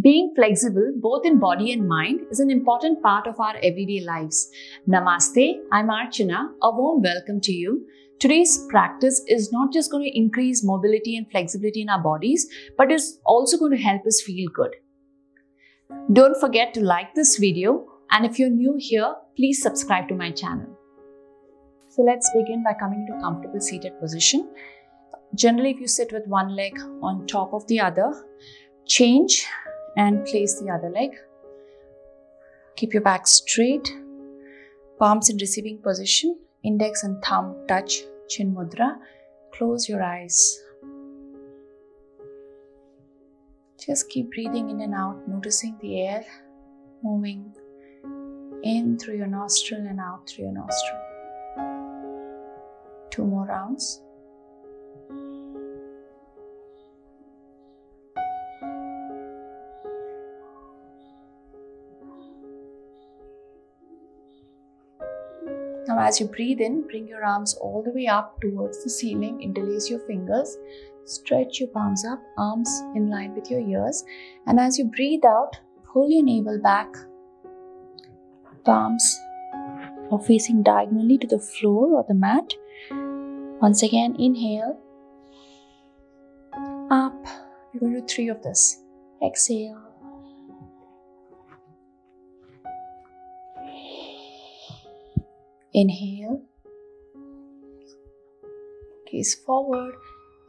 Being flexible, both in body and mind, is an important part of our everyday lives. Namaste, I'm Archana. A warm welcome to you. Today's practice is not just going to increase mobility and flexibility in our bodies, but is also going to help us feel good. Don't forget to like this video, and if you're new here, please subscribe to my channel. So let's begin by coming into a comfortable seated position. Generally, if you sit with one leg on top of the other, change and place the other leg. Keep your back straight, palms in receiving position, index and thumb touch chin mudra. Close your eyes. Just keep breathing in and out, noticing the air moving in through your nostril and out through your nostril. 2 more rounds. Now as you breathe in, bring your arms all the way up towards the ceiling, interlace your fingers, stretch your palms up, arms in line with your ears, and as you breathe out, pull your navel back. Palms are facing diagonally to the floor or the mat. Once again, inhale, up. We're going to do 3 of this. Exhale. Inhale, gaze forward,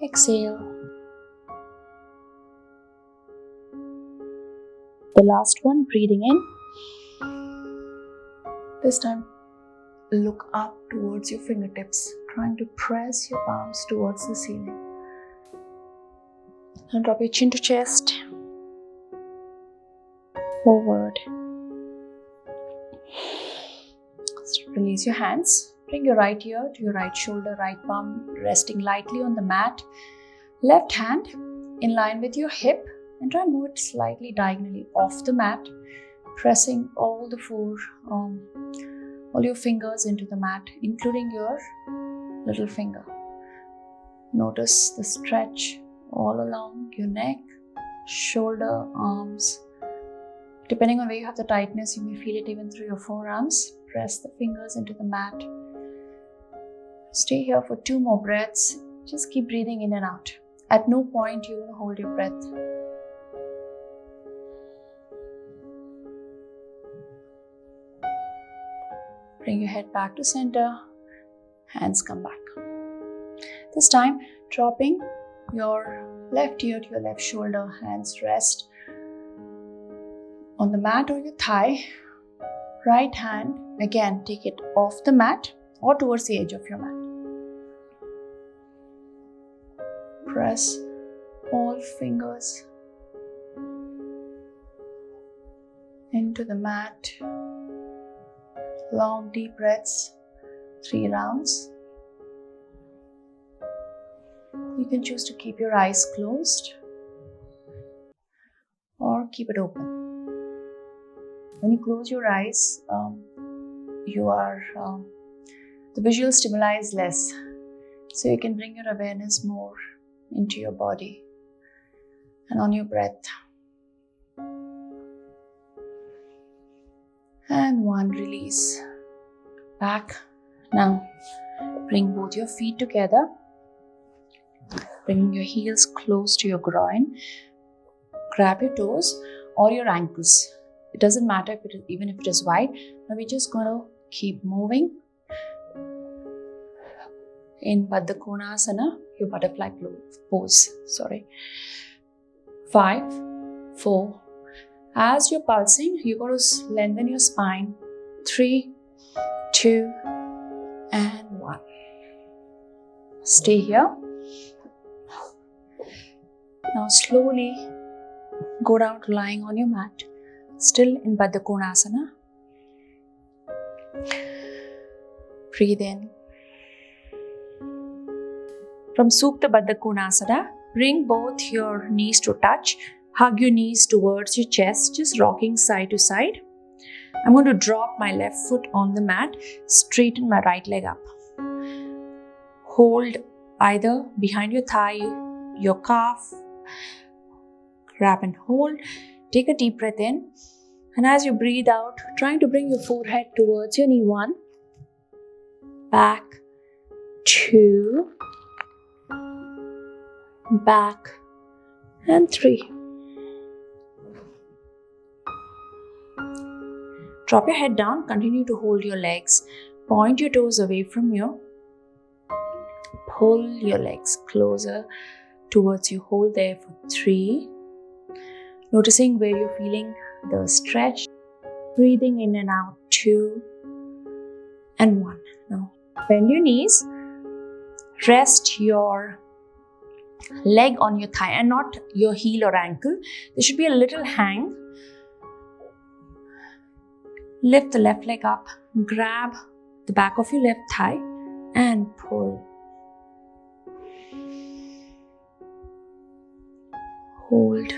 exhale. The last one, breathing in. This time, look up towards your fingertips, trying to press your palms towards the ceiling. And drop your chin to chest, forward. Release your hands. Bring your right ear to your right shoulder, right palm resting lightly on the mat. Left hand in line with your hip and try and move it slightly diagonally off the mat, pressing all your fingers into the mat, including your little finger. Notice the stretch all along your neck, shoulder, arms. Depending on where you have the tightness, you may feel it even through your forearms. Press the fingers into the mat. Stay here for 2 more breaths. Just keep breathing in and out. At no point you're going to hold your breath. Bring your head back to center. Hands come back. This time, dropping your left ear to your left shoulder. Hands rest on the mat or your thigh. Right hand, again, take it off the mat or towards the edge of your mat. Press all fingers into the mat. Long, deep breaths, 3 rounds. You can choose to keep your eyes closed or keep it open. When you close your eyes, the visual stimuli is less, so you can bring your awareness more into your body and on your breath. And 1, release. Back. Now, bring both your feet together, bringing your heels close to your groin. Grab your toes or your ankles. It doesn't matter even if it is wide. Now we're just going to keep moving in Baddha konasana, your butterfly pose. 5, 4. As you're pulsing, you're going to lengthen your spine. 3, 2, and 1. Stay here. Now slowly go down to lying on your mat. Still in Baddha konasana. Breathe in. From Supta Padottanasana, bring both your knees to touch. Hug your knees towards your chest, just rocking side to side. I'm going to drop my left foot on the mat, straighten my right leg up. Hold either behind your thigh, your calf. Grab and hold. Take a deep breath in. And as you breathe out, trying to bring your forehead towards your knee. 1, back, 2, back, and 3. Drop your head down, continue to hold your legs. Point your toes away from you. Pull your legs closer towards you. Hold there for 3. Noticing where you're feeling the stretch. Breathing in and out. 2 and 1. Now bend your knees. Rest your leg on your thigh and not your heel or ankle. There should be a little hang. Lift the left leg up. Grab the back of your left thigh and pull. Hold.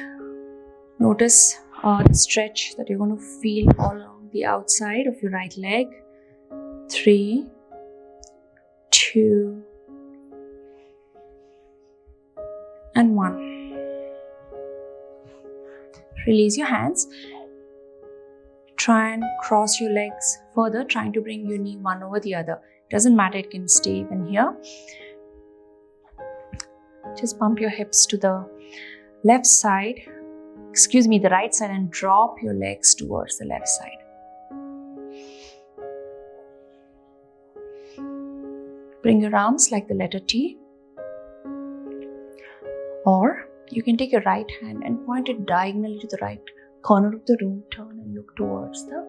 Notice the stretch that you're going to feel all along the outside of your right leg. 3, 2, and 1. Release your hands. Try and cross your legs further, trying to bring your knee one over the other. Doesn't matter, it can stay even here. Just bump your hips to the left side, the right side, and drop your legs towards the left side. Bring your arms like the letter T. Or you can take your right hand and point it diagonally to the right corner of the room. Turn and look towards the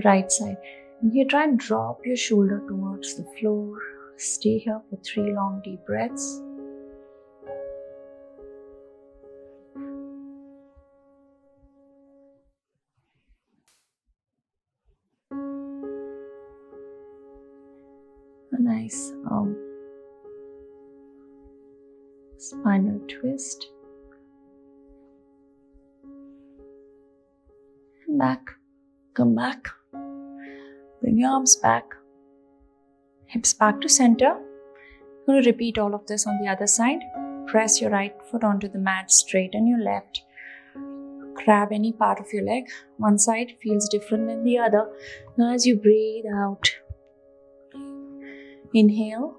right side. And here, try and drop your shoulder towards the floor. Stay here for 3 long deep breaths. A nice spinal twist. Back, come back, bring your arms back, hips back to center. You're going to repeat all of this on the other side. Press your right foot onto the mat, straighten your left. Grab any part of your leg. One side feels different than the other. Now as you breathe out, inhale,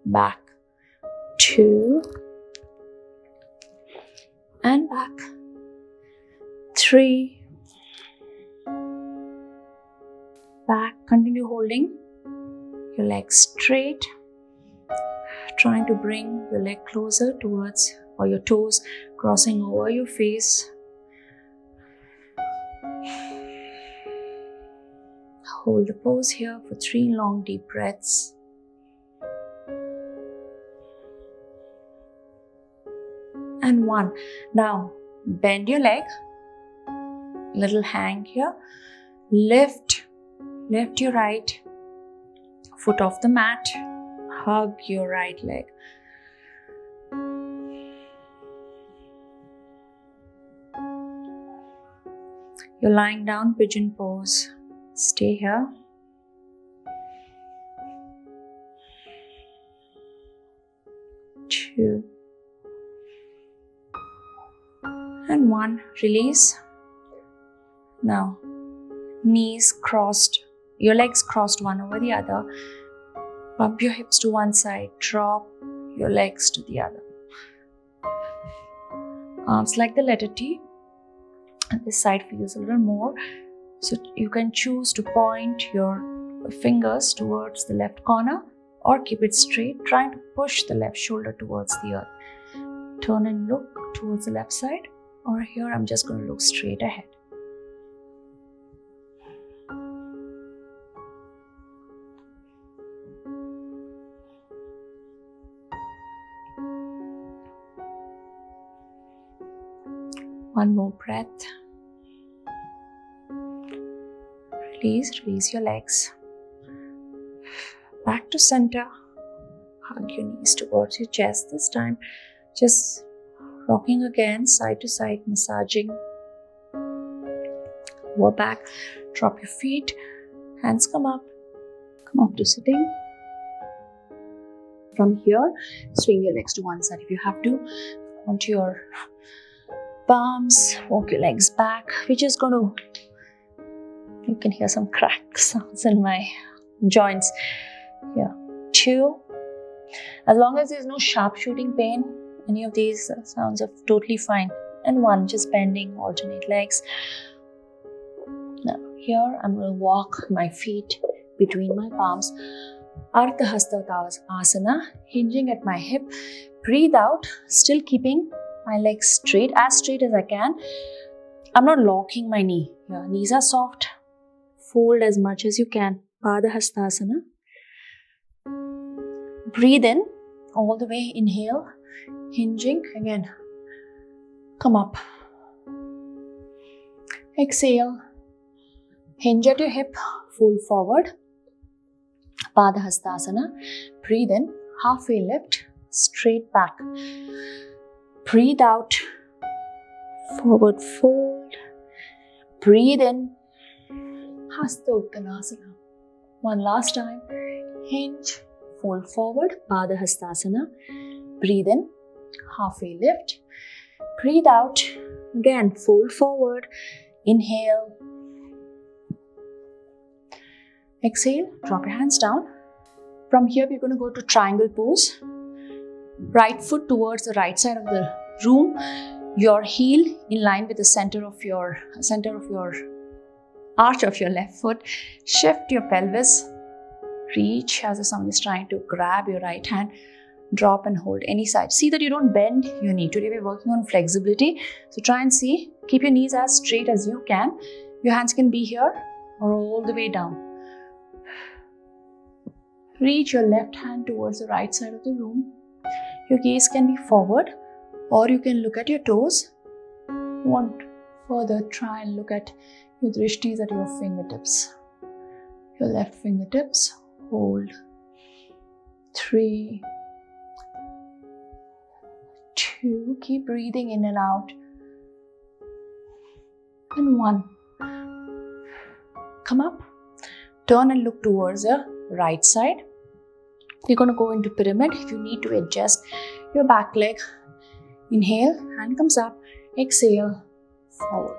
back, 2, and back, 3, back. Continue holding your legs straight, trying to bring your leg closer towards, or your toes crossing over your face. Hold the pose here for 3 long deep breaths. And 1. Now bend your leg, little hang here. Lift your right foot off the mat. Hug your right leg. You're lying down, pigeon pose. Stay here. Two. And 1. Release. Now, knees crossed. Your legs crossed one over the other. Bump your hips to one side. Drop your legs to the other. Arms like the letter T. And this side feels a little more. So you can choose to point your fingers towards the left corner or keep it straight, trying to push the left shoulder towards the earth. Turn and look towards the left side. Or here I'm just going to look straight ahead. One more breath. Release your legs. Back to center. Hug your knees towards your chest this time. Just rocking again, side to side, massaging. Lower back. Drop your feet. Hands come up to sitting. From here, swing your legs to one side if you have to. Onto your palms, walk your legs back. We're just going to, you can hear some crack sounds in my joints. Here, 2. As long as there's no sharp shooting pain, any of these sounds are totally fine. And 1, just bending, alternate legs. Now here I'm going to walk my feet between my palms. Ardha Hastautasna, hinging at my hip. Breathe out, still keeping my legs straight as I can. I'm not locking my knee here. Knees are soft. Fold as much as you can. Padahastasana. Breathe in all the way. Inhale, hinging again. Come up. Exhale. Hinge at your hip. Fold forward. Padahastasana. Breathe in. Halfway lift. Straight back. Breathe out. Forward fold. Breathe in. Hastautasna. One last time. Hinge. Fold forward. Padahastasana. Breathe in. Halfway lift. Breathe out. Again. Fold forward. Inhale. Exhale. Drop your hands down. From here, we're going to go to triangle pose. Right foot towards the right side of the room. Your heel in line with the center of your arch of your left foot. Shift your pelvis. Reach as if someone is trying to grab your right hand. Drop and hold any side. See that you don't bend your knee. Today we're working on flexibility. So try and see. Keep your knees as straight as you can. Your hands can be here or all the way down. Reach your left hand towards the right side of the room. Your gaze can be forward or you can look at your toes. You want further, try and look at your drishtis at your fingertips. Your left fingertips. Hold. 3, 2. Keep breathing in and out. And 1. Come up. Turn and look towards the right side. You're going to go into pyramid. If you need to adjust your back leg, inhale, hand comes up, exhale, forward.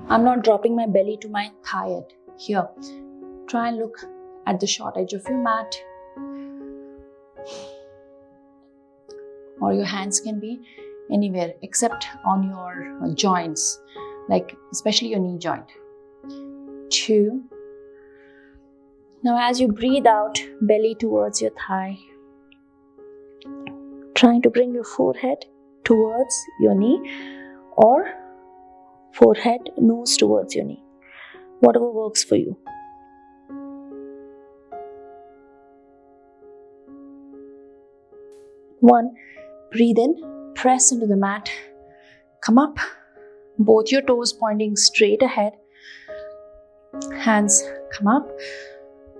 I'm not dropping my belly to my thigh yet. Here, try and look at the short edge of your mat. Or your hands can be anywhere except on your joints, like especially your knee joint. 2. Now as you breathe out, belly towards your thigh. Trying to bring your forehead towards your knee or forehead, nose towards your knee. Whatever works for you. 1. Breathe in, press into the mat. Come up. Both your toes pointing straight ahead. Hands come up.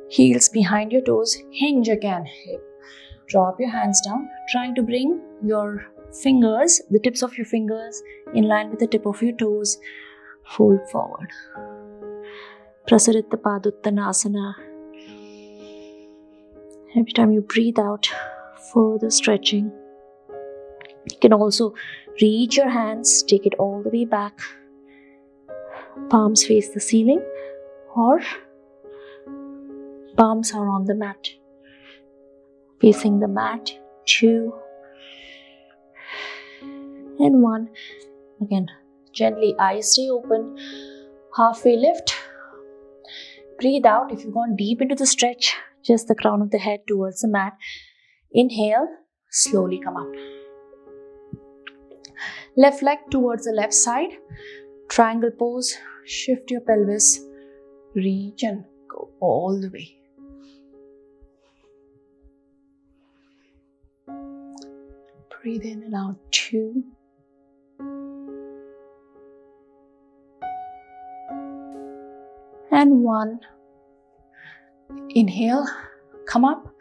Heels behind your toes. Hinge again. Hip. Drop your hands down. Trying to bring your fingers, the tips of your fingers, in line with the tip of your toes. Fold forward. Prasaritta Padottanasana. Every time you breathe out, further stretching. You can also reach your hands, take it all the way back. Palms face the ceiling or palms are on the mat. Facing the mat. 2 and 1. Again, gently eyes stay open. Halfway lift. Breathe out. If you've gone deep into the stretch, just the crown of the head towards the mat. Inhale, slowly come up. Left leg towards the left side. Triangle pose. Shift your pelvis. Reach and go all the way. Breathe in and out. 2. And 1. Inhale, come up.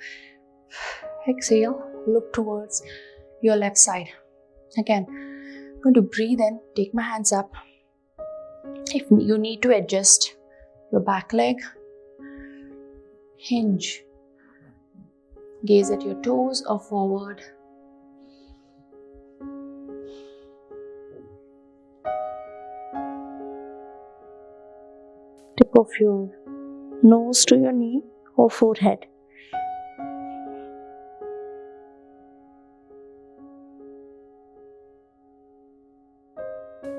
Exhale, look towards your left side. Again, I'm going to breathe in, take my hands up. If you need to adjust your back leg, hinge. Gaze at your toes or forward. tip of your nose to your knee or forehead.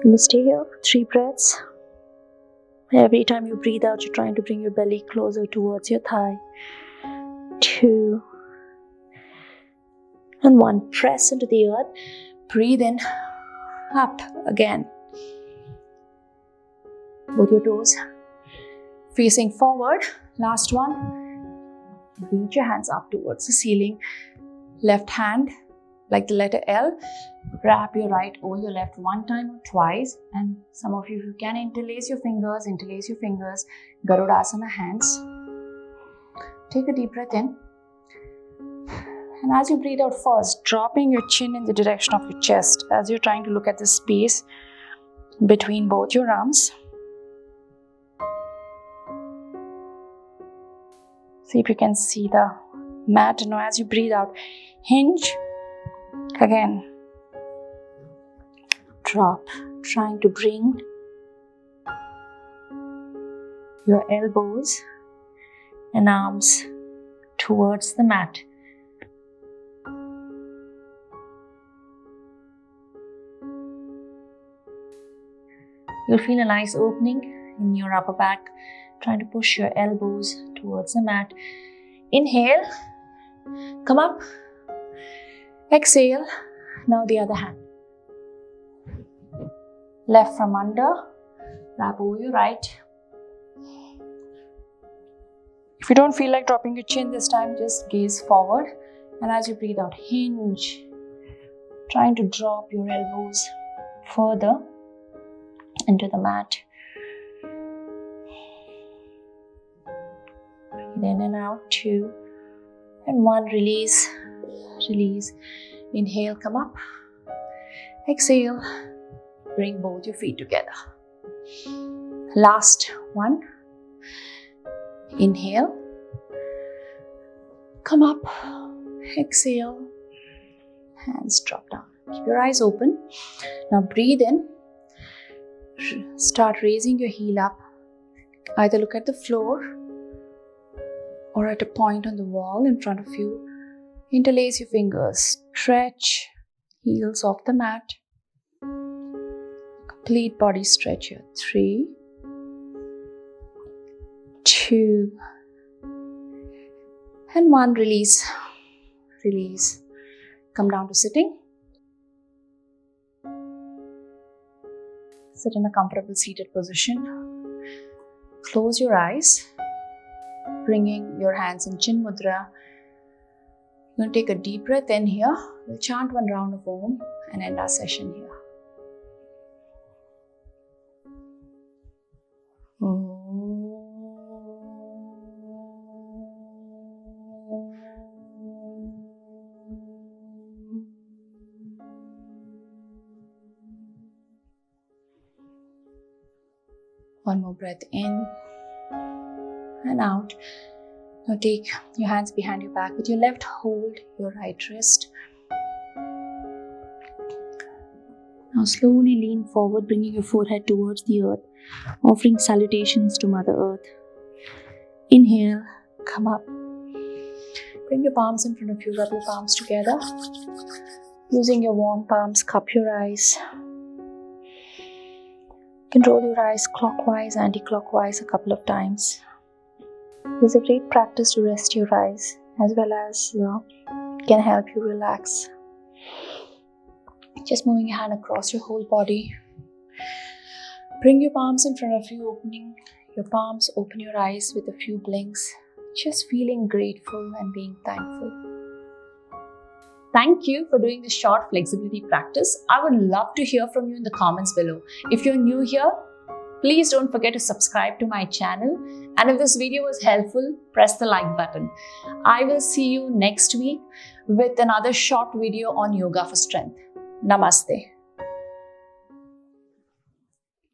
And stay here for 3 breaths. Every time you breathe out, you're trying to bring your belly closer towards your thigh. 2 and 1. Press into the earth. Breathe in, up again. Both your toes facing forward. Last one. Reach your hands up towards the ceiling. Left hand, like the letter L, wrap your right over your left 1 time or twice. And some of you, if you can, interlace your fingers. Garudasana hands. Take a deep breath in. And as you breathe out first, dropping your chin in the direction of your chest as you're trying to look at the space between both your arms. See if you can see the mat. Now as you breathe out, hinge. Again. Drop. Trying to bring your elbows and arms towards the mat. You'll feel a nice opening in your upper back, trying to push your elbows towards the mat. Inhale, come up. Exhale, now the other hand. Left from under, wrap over your right. If you don't feel like dropping your chin this time, just gaze forward. And as you breathe out, hinge. Trying to drop your elbows further into the mat. Breathe in and out, 2 and 1. Release, release. Inhale, come up. Exhale, bring both your feet together. Last one. Inhale, come up. Exhale, hands drop down. Keep your eyes open. Now breathe in. Start raising your heel up. Either look at the floor or at a point on the wall in front of you. Interlace your fingers. Stretch heels off the mat. Complete body stretch here. 3, 2 and 1. Release. Release. Come down to sitting. Sit in a comfortable seated position. Close your eyes, bringing your hands in Chin Mudra. You're going to take a deep breath in here. We'll chant 1 round of Om and end our session here. One more breath in and out. Now take your hands behind your back. With your left, hold your right wrist. Now slowly lean forward, bringing your forehead towards the earth, offering salutations to Mother Earth. Inhale, come up. Bring your palms in front of you, rub your palms together. Using your warm palms, cup your eyes. You can roll your eyes clockwise, anti-clockwise a couple of times. It's a great practice to rest your eyes as well as can help you relax. Just moving your hand across your whole body. Bring your palms in front of you, opening your palms, open your eyes with a few blinks. Just feeling grateful and being thankful. Thank you for doing this short flexibility practice. I would love to hear from you in the comments below. If you're new here, please don't forget to subscribe to my channel. And if this video was helpful, press the like button. I will see you next week with another short video on yoga for strength. Namaste.